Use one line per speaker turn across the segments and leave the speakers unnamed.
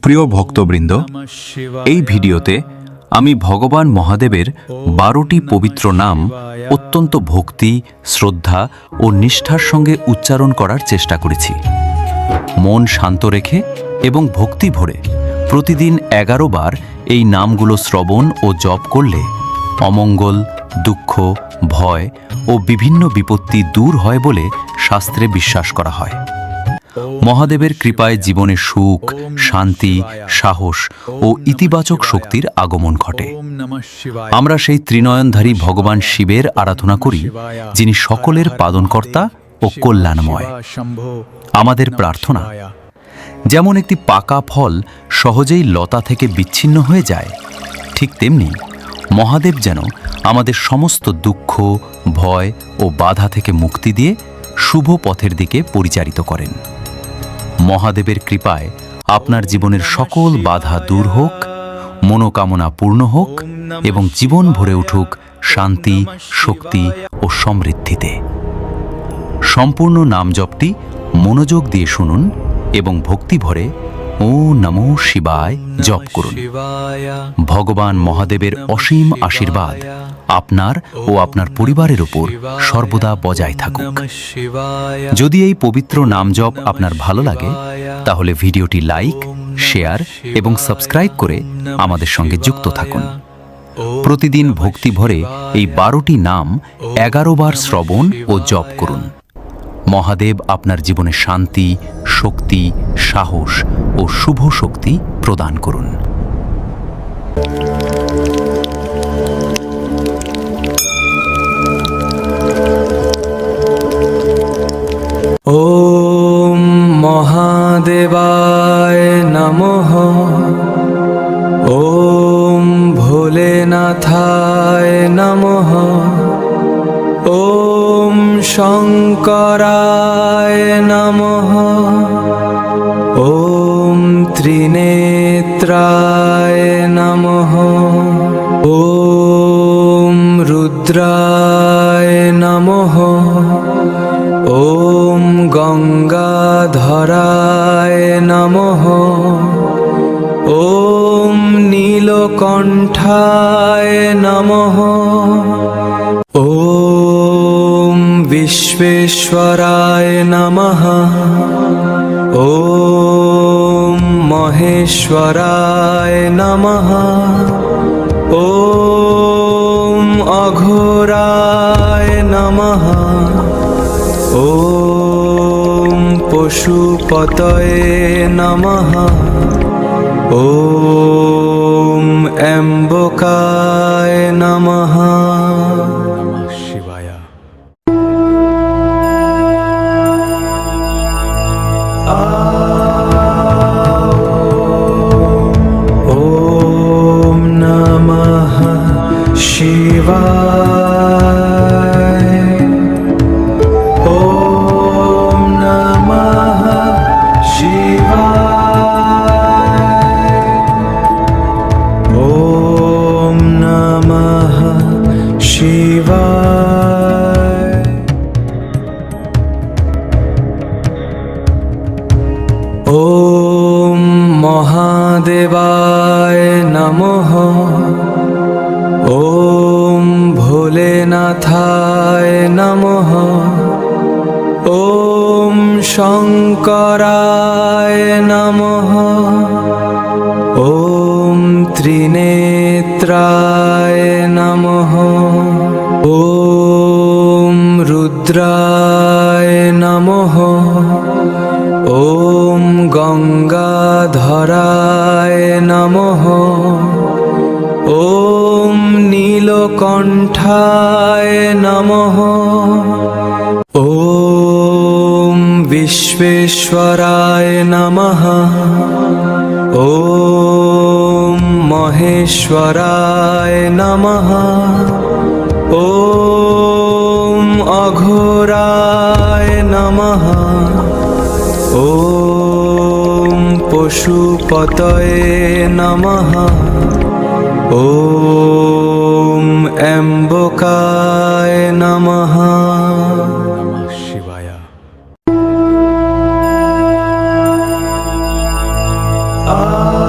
সুপ্রিয় ভক্তবৃন্দ, এই ভিডিওতে আমি ভগবান মহাদেবের 12টি পবিত্র নাম অত্যন্ত ভক্তি, শ্রদ্ধা ও নিষ্ঠার সঙ্গে উচ্চারণ করার চেষ্টা করেছি। মন শান্ত রেখে এবং ভক্তি ভরে প্রতিদিন 11 বার এই নামগুলো শ্রবণ ও জপ করলে অমঙ্গল, দুঃখ, ভয় ও বিভিন্ন বিপত্তি দূর হয় বলে শাস্ত্রে বিশ্বাস করা হয়। মহাদেবের কৃপায় জীবনে সুখ, শান্তি, সাহস ও ইতিবাচক শক্তির আগমন ঘটে। আমরা সেই ত্রিনয়নধারী ভগবান শিবের আরাধনা করি, যিনি সকলের পালনকর্তা ও কল্যাণময়। আমাদের প্রার্থনা, যেমন একটি পাকা ফল সহজেই লতা থেকে বিচ্ছিন্ন হয়ে যায়, ঠিক তেমনি মহাদেব যেন আমাদের সমস্ত দুঃখ, ভয় ও বাধা থেকে মুক্তি দিয়ে শুভ পথের দিকে পরিচালিত করেন। মহাদেবের কৃপায় আপনার জীবনের সকল বাধা দূর হোক, মনোকামনা পূর্ণ হোক এবং জীবন ভরে উঠুক শান্তি, শক্তি ও সমৃদ্ধিতে। সম্পূর্ণ নাম জপটি মনোযোগ দিয়ে শুনুন এবং ভক্তি ভরে ওম নমো শিবায় জপ করুন। ভগবান মহাদেবের অসীম আশীর্বাদ আপনার ও আপনার পরিবারের উপর সর্বদা বজায় থাকুক। যদি এই পবিত্র নাম জপ আপনার ভালো লাগে, তাহলে ভিডিওটি লাইক, শেয়ার এবং সাবস্ক্রাইব করে আমাদের সঙ্গে যুক্ত থাকুন। প্রতিদিন ভক্তি ভরে এই 12টি নাম 11 বার শ্রবণ ও জপ করুন। মহাদেব আপনার জীবনে শান্তি, শক্তি, সাহস ও শুভ শক্তি প্রদান করুন।
ওম মহাদেবায় নমঃ। ওম ভোলেনাথায় নমঃ। ওম শঙ্করায় নমঃ। ওম ত্রিনেত্রায় নমঃ। ওম রুদ্রায় নমঃ। ওম গঙ্গাধরায় নমঃ। ওম নীলকণ্ঠায় নমঃ। ওম বিশ্বেশ্বরায় নমঃ। ওম মহেশ্বরায় নমঃ। ওম অঘোরায় নমঃ। ওম পশুপতয়ে নমঃ। ওম অম্বিকায় নমঃ। শিবায়। ওম নমঃ শিবায়। ওম নমঃ শিবায়। ওম নমঃ শিবায়। ওম মহাদেবায় নমঃ। ওম ভোলেনাথায় নমঃ। ওম শঙ্করায় নমঃ। ওম ত্রিনেত্রায় নমঃ। ওম রুদ্রায় নমঃ। ওম গঙ্গাধরায় নমঃ। ওম নীলকণ্ঠায় নমঃ। ওম বিশ্বেশ্বরায় নমঃ। ওম মহেশ্বরায় নমঃ। ওম অঘোরায় নমঃ। ওম পশুপতয়ে নমঃ। ওম অম্বিকায় নমঃ। শিবায়। Ah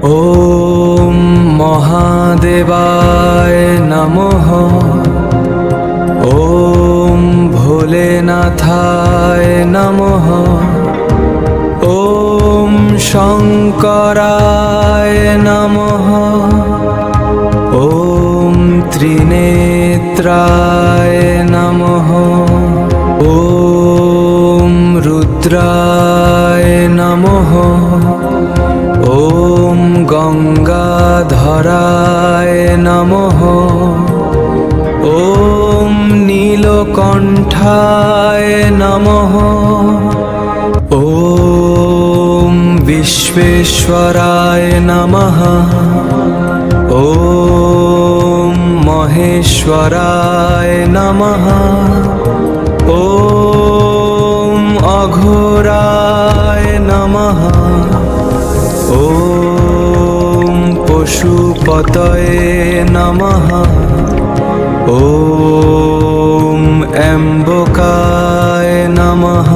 ॐ महादेवाय नमः। ॐ भोलेनाथाय नमः। ॐ शङ्कराय नमः। ॐ त्रिनेत्राय नमः। ॐ रुद्राय नमः। ॐ गङ्गाधराय नमः। ॐ नीलकण्ठाय नमः। ॐ विश्वेश्वराय नमः। ॐ महेश्वराय नमः। ॐ अघोराय नमः। ॐ पशुपतये नमः। ॐ अम्बकाय नमः।